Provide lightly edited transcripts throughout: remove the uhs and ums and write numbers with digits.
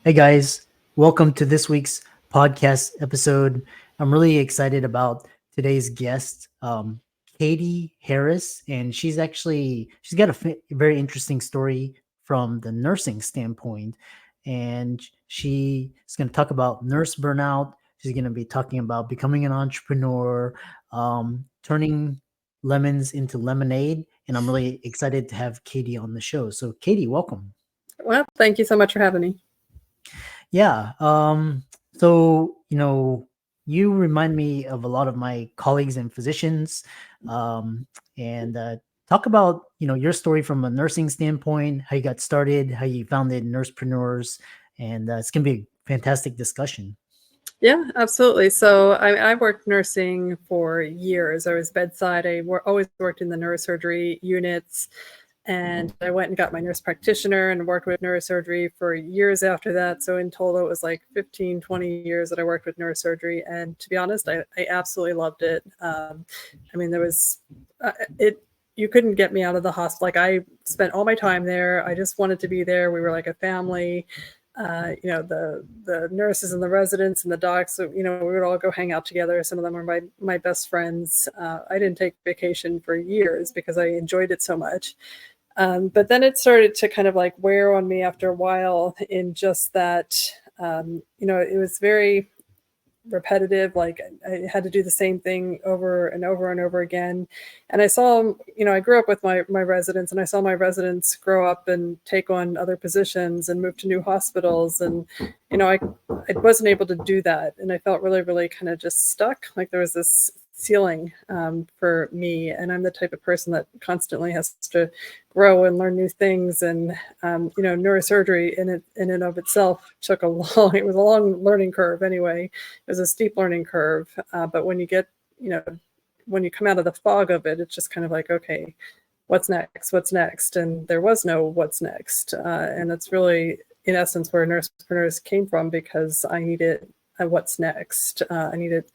Hey guys, welcome to this week's podcast episode. I'm really excited about today's guest, Catie Harris, and she's got a very interesting story from the nursing standpoint, and she is going to talk about nurse burnout. She's going to be talking about becoming an entrepreneur, turning lemons into lemonade, and I'm really excited to have Catie on the show. So, Catie, welcome. Well, thank you so much for having me. Yeah. So, you remind me of a lot of my colleagues and physicians. And talk about, your story from a nursing standpoint, how you got started, how you founded NursePreneurs. And it's going to be a fantastic discussion. Yeah, absolutely. So I worked nursing for years. I was bedside. Always worked in the neurosurgery units. And I went and got my nurse practitioner and worked with neurosurgery for years after that. So in total, it was like 15, 20 years that I worked with neurosurgery. And to be honest, I absolutely loved it. I mean, there was you couldn't get me out of the hospital. Like I spent all my time there. I just wanted to be there. We were like a family. The nurses and the residents and the docs, so, we would all go hang out together. Some of them are my best friends. I didn't take vacation for years because I enjoyed it so much. But then it started to kind of like wear on me after a while in just that, it was very repetitive. Like I had to do the same thing over and over and over again. And I saw, I grew up with my residents, and I saw my residents grow up and take on other positions and move to new hospitals. And, I wasn't able to do that. And I felt really, really kind of just stuck. Like there was this ceiling for me. And I'm the type of person that constantly has to grow and learn new things. And, neurosurgery in and of itself it was a long learning curve anyway. It was a steep learning curve. But when you get, when you come out of the fog of it, it's just kind of like, okay, what's next? And there was no what's next. And that's really, in essence, where NursePreneurs came from, because I needed a what's next. I needed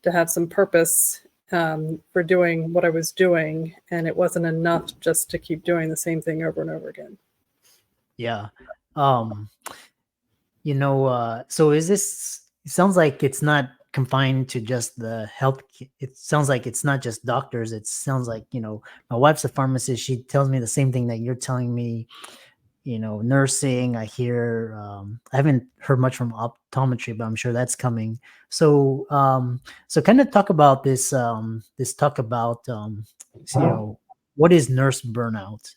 to have some purpose for doing what I was doing. And it wasn't enough just to keep doing the same thing over and over again. Yeah. So it sounds like it's not confined to just the health. It sounds like it's not just doctors. It sounds like, my wife's a pharmacist. She tells me the same thing that you're telling me. Nursing, I hear, I haven't heard much from optometry, but I'm sure that's coming. So, kind of talk about this, what is nurse burnout,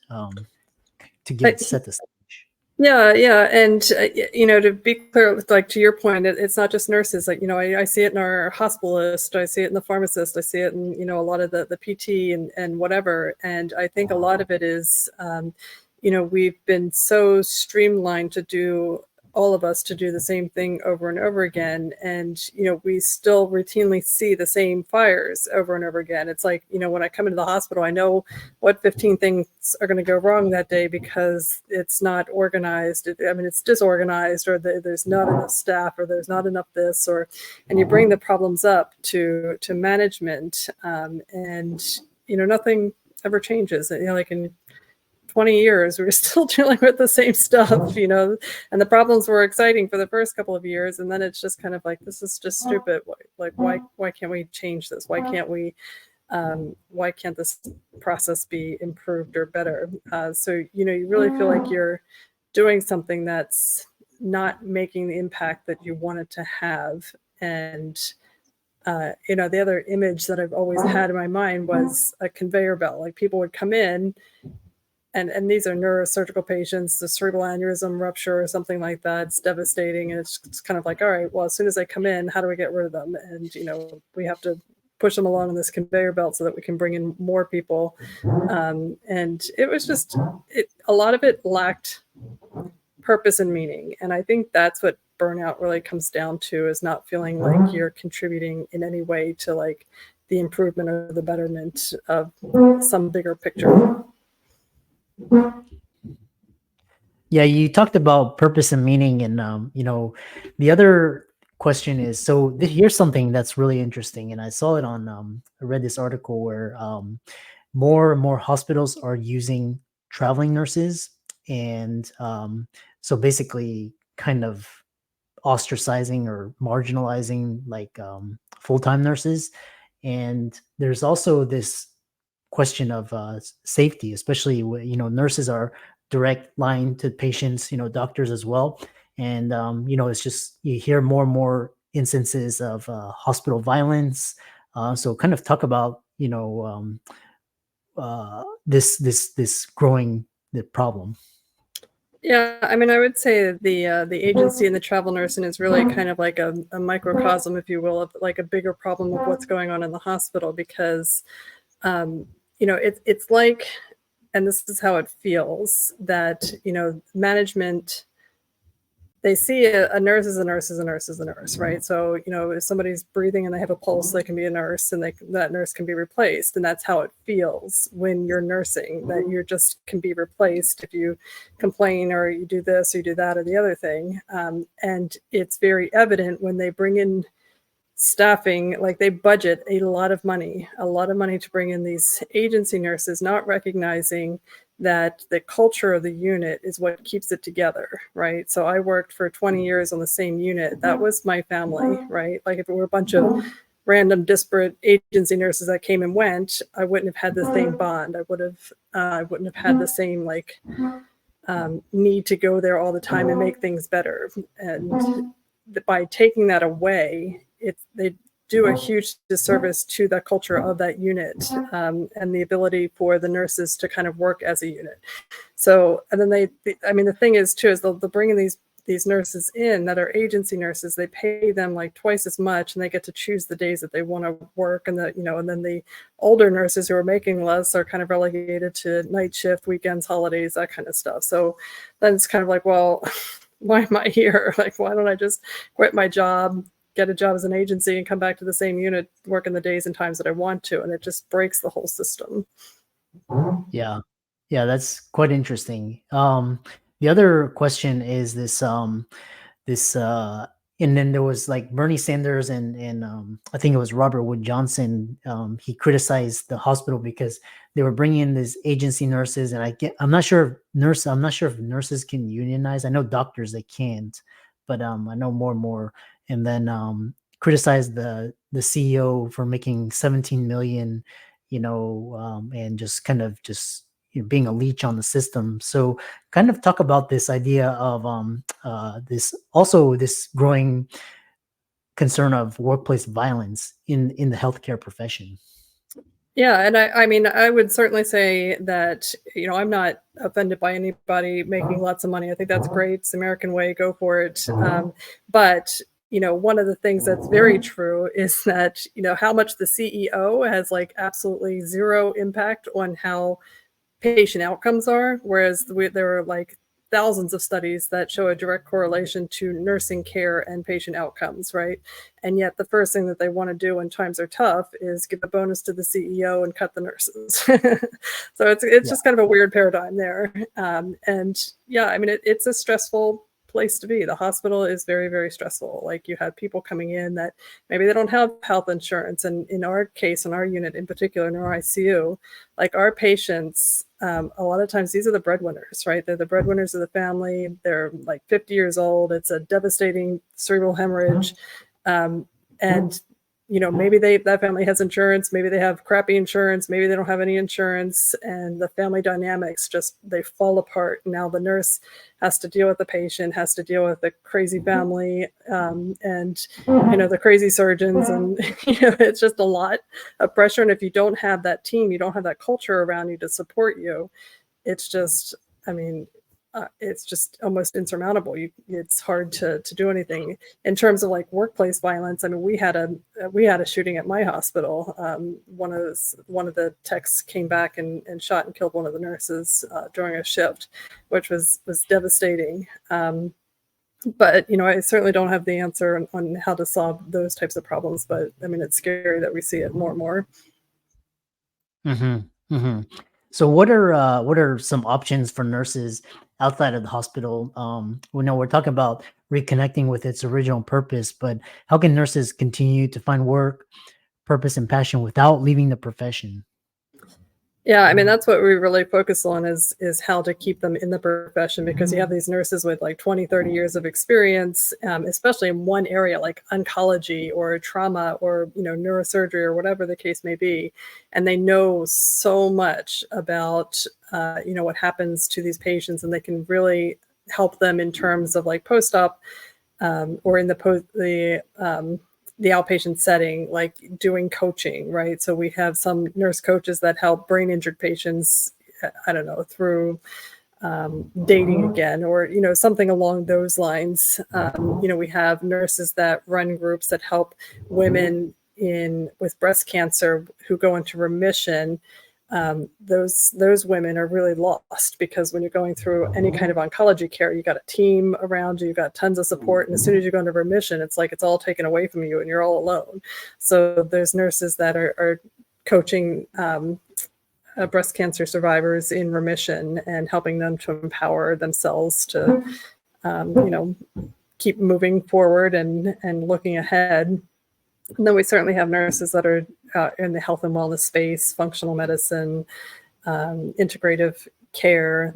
to set the stage. Yeah. And, to be clear, like to your point, it's not just nurses. Like, I see it in our hospitalist, I see it in the pharmacist, I see it in, a lot of the PT and whatever. And I think a lot of it is, we've been so streamlined all of us to do the same thing over and over again. And, we still routinely see the same fires over and over again. It's like, when I come into the hospital, I know what 15 things are going to go wrong that day because it's not organized. It's disorganized, or there's not enough staff, or there's not enough this, and you bring the problems up to management. And, nothing ever changes. Like in 20 years, we were still dealing with the same stuff, and the problems were exciting for the first couple of years. And then it's just kind of like, this is just stupid. Like, why can't we change this? Why can't this process be improved or better? So, you really feel like you're doing something that's not making the impact that you wanted to have. And, the other image that I've always had in my mind was a conveyor belt. Like people would come in, and these are neurosurgical patients, the cerebral aneurysm rupture or something like that. It's devastating. And it's kind of like, all right, well, as soon as they come in, how do we get rid of them? And, we have to push them along on this conveyor belt so that we can bring in more people. And it was just, a lot of it lacked purpose and meaning. And I think that's what burnout really comes down to, is not feeling like you're contributing in any way to like the improvement or the betterment of some bigger picture. Yeah, you talked about purpose and meaning, and the other question is, so here's something that's really interesting, and I saw it on, I read this article where more and more hospitals are using traveling nurses, and so basically kind of ostracizing or marginalizing like full-time nurses. And there's also this question of safety, especially nurses are direct line to patients, doctors as well. And it's just, you hear more and more instances of hospital violence. So kind of talk about this growing the problem. Yeah, I mean, I would say the agency and the travel nursing is really kind of like a microcosm, if you will, of like a bigger problem of what's going on in the hospital, because it's like, and this is how it feels, that management, they see a nurse is a nurse is a nurse is a nurse, right? So, if somebody's breathing and they have a pulse, they can be a nurse, and that nurse can be replaced. And that's how it feels when you're nursing, that you just can be replaced if you complain or you do this or you do that or the other thing. And it's very evident when they bring in staffing, like they budget a lot of money to bring in these agency nurses, not recognizing that the culture of the unit is what keeps it together, right? So I worked for 20 years on the same unit. That was my family, right? Like if it were a bunch of random disparate agency nurses that came and went, I wouldn't have had the same bond. I wouldn't have had the same need to go there all the time and make things better. And by taking that away, they do a huge disservice to the culture of that unit, and the ability for the nurses to kind of work as a unit. So, and then the thing is too, is they'll bring in these nurses in that are agency nurses. They pay them like twice as much, and they get to choose the days that they want to work. And and then the older nurses who are making less are kind of relegated to night shift, weekends, holidays, that kind of stuff. So then it's kind of like, well, why am I here? Like, why don't I just quit my job, get a job as an agency, and come back to the same unit, work in the days and times that I want to? And it just breaks the whole system. Yeah, that's quite interesting. The other question is this and then there was like Bernie Sanders and I think it was Robert Wood Johnson. He criticized the hospital because they were bringing in these agency nurses, and I'm not sure if nurses can unionize. I know doctors they can't, but I know more and more. And then criticized the CEO for making 17 million, and just kind of just being a leech on the system. So kind of talk about this idea of this growing concern of workplace violence in the healthcare profession. Yeah, and I mean, I would certainly say that, I'm not offended by anybody making lots of money. I think that's great. It's the American way, go for it. But one of the things that's very true is that, how much the CEO has like absolutely zero impact on how patient outcomes are, whereas there are like thousands of studies that show a direct correlation to nursing care and patient outcomes, right? And yet the first thing that they want to do when times are tough is give a bonus to the CEO and cut the nurses. So it's just kind of a weird paradigm there. And yeah, I mean, it's a stressful place to be. The hospital is very, very stressful. Like you have people coming in that maybe they don't have health insurance. And in our case, in our unit in particular, in our ICU, like our patients, a lot of times these are the breadwinners, right? They're the breadwinners of the family. They're like 50 years old. It's a devastating cerebral hemorrhage. And maybe that family has insurance, maybe they have crappy insurance, maybe they don't have any insurance, and the family dynamics they fall apart. Now the nurse has to deal with the patient, has to deal with the crazy family, and the crazy surgeons, and it's just a lot of pressure. And if you don't have that team, you don't have that culture around you to support you, it's just, I mean, it's just almost insurmountable. It's hard to do anything in terms of like workplace violence. I mean, we had a shooting at my hospital. One of the techs came back and shot and killed one of the nurses during a shift, which was devastating. But I certainly don't have the answer on how to solve those types of problems. But I mean, it's scary that we see it more and more. Mm-hmm. Mm-hmm. So what are some options for nurses outside of the hospital? We know we're talking about reconnecting with its original purpose, but how can nurses continue to find work, purpose, and passion without leaving the profession? Yeah, I mean, that's what we really focus on is how to keep them in the profession, because you have these nurses with like 20, 30 years of experience, especially in one area like oncology or trauma or, neurosurgery or whatever the case may be. And they know so much about, what happens to these patients, and they can really help them in terms of like post-op, or in the outpatient setting, like doing coaching, right? So we have some nurse coaches that help brain injured patients, I don't know, through dating again, or something along those lines. We have nurses that run groups that help women with breast cancer who go into remission. Those women are really lost, because when you're going through any kind of oncology care, you got a team around you, you got tons of support, and as soon as you go into remission, it's like it's all taken away from you and you're all alone. So there's nurses that are coaching breast cancer survivors in remission and helping them to empower themselves to keep moving forward and looking ahead. And then we certainly have nurses that are in the health and wellness space, functional medicine, integrative care,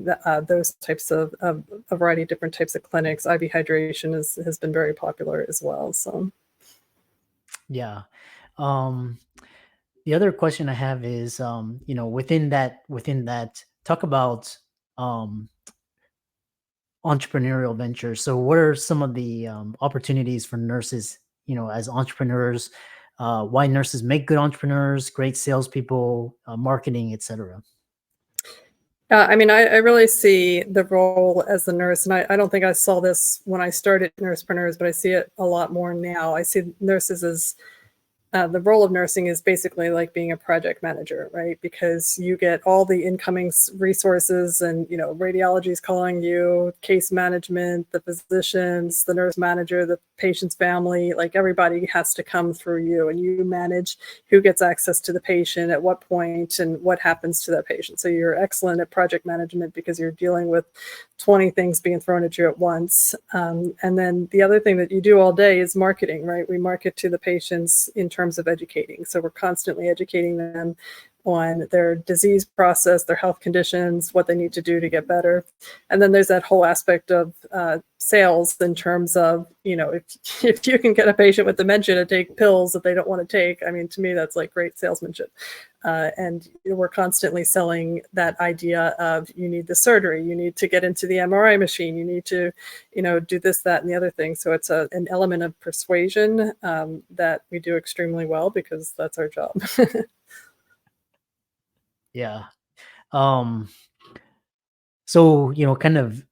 those types of a variety of different types of clinics. IV hydration has been very popular as well. So Yeah. The other question I have is, within that, talk about entrepreneurial ventures. So what are some of the opportunities for nurses, as entrepreneurs? Why nurses make good entrepreneurs, great salespeople, marketing, etc. I mean, I really see the role as the nurse, and I don't think I saw this when I started NursePreneurs, but I see it a lot more now. I see nurses as the role of nursing is basically like being a project manager, right? Because you get all the incoming resources, and radiology is calling you, case management, the physicians, the nurse manager, the patient's family, like everybody has to come through you, and you manage who gets access to the patient at what point and what happens to that patient. So you're excellent at project management because you're dealing with 20 things being thrown at you at once. And then the other thing that you do all day is marketing, right? We market to the patients in terms of educating. So we're constantly educating them on their disease process, their health conditions, what they need to do to get better. And then there's that whole aspect of sales, in terms of, if you can get a patient with dementia to take pills that they don't want to take, I mean, to me, that's like great salesmanship. And we're constantly selling that idea of, you need the surgery, you need to get into the MRI machine, you need to, do this, that, and the other thing. So it's an element of persuasion that we do extremely well, because that's our job. Yeah. So, kind of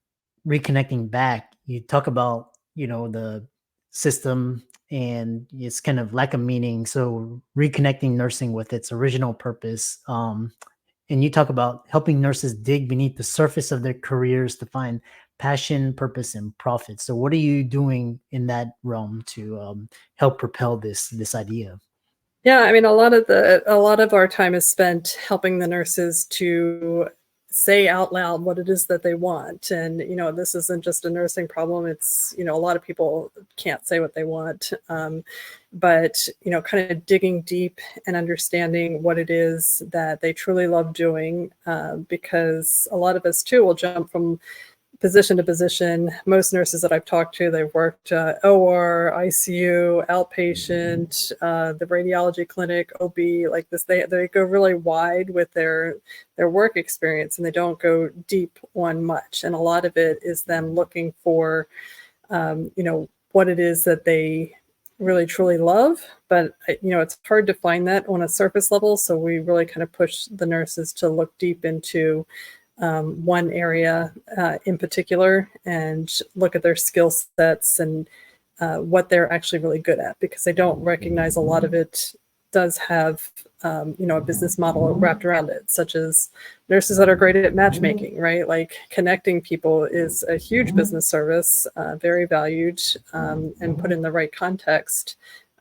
reconnecting back, you talk about, the system and its kind of lack of meaning. So reconnecting nursing with its original purpose. And you talk about helping nurses dig beneath the surface of their careers to find passion, purpose, and profit. So what are you doing in that realm to help propel this idea? Yeah, I mean, a lot of our time is spent helping the nurses to say out loud what it is that they want. And, this isn't just a nursing problem. It's, a lot of people can't say what they want. But, kind of digging deep and understanding what it is that they truly love doing. Because a lot of us too will jump from position to position. Most nurses that I've talked to, they've worked OR, ICU, outpatient, the radiology clinic, OB, like this. They go really wide with their work experience, and they don't go deep on much. And a lot of it is them looking for, what it is that they really truly love. But it's hard to find that on a surface level. So we really kind of push the nurses to look deep into one area in particular, and look at their skill sets and what they're actually really good at, because they don't recognize a lot of it does have a business model wrapped around it, such as nurses that are great at matchmaking, right? Like connecting people is a huge business service, very valued, and put in the right context.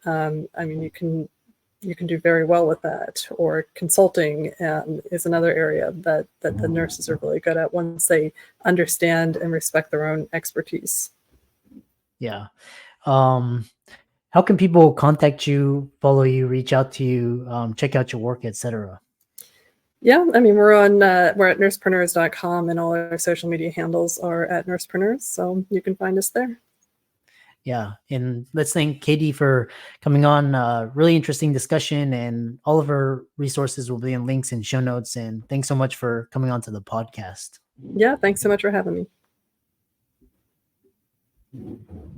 I mean, you can do very well with that. Or consulting is another area that the nurses are really good at once they understand and respect their own expertise. Yeah. How can people contact you, follow you, reach out to you, check out your work, etc.? Yeah, I mean, we're at nursepreneurs.com, and all our social media handles are at nursepreneurs, so you can find us there. Yeah. And let's thank Catie for coming on. Really interesting discussion, and all of her resources will be in links and show notes. And thanks so much for coming on to the podcast. Yeah, thanks so much for having me.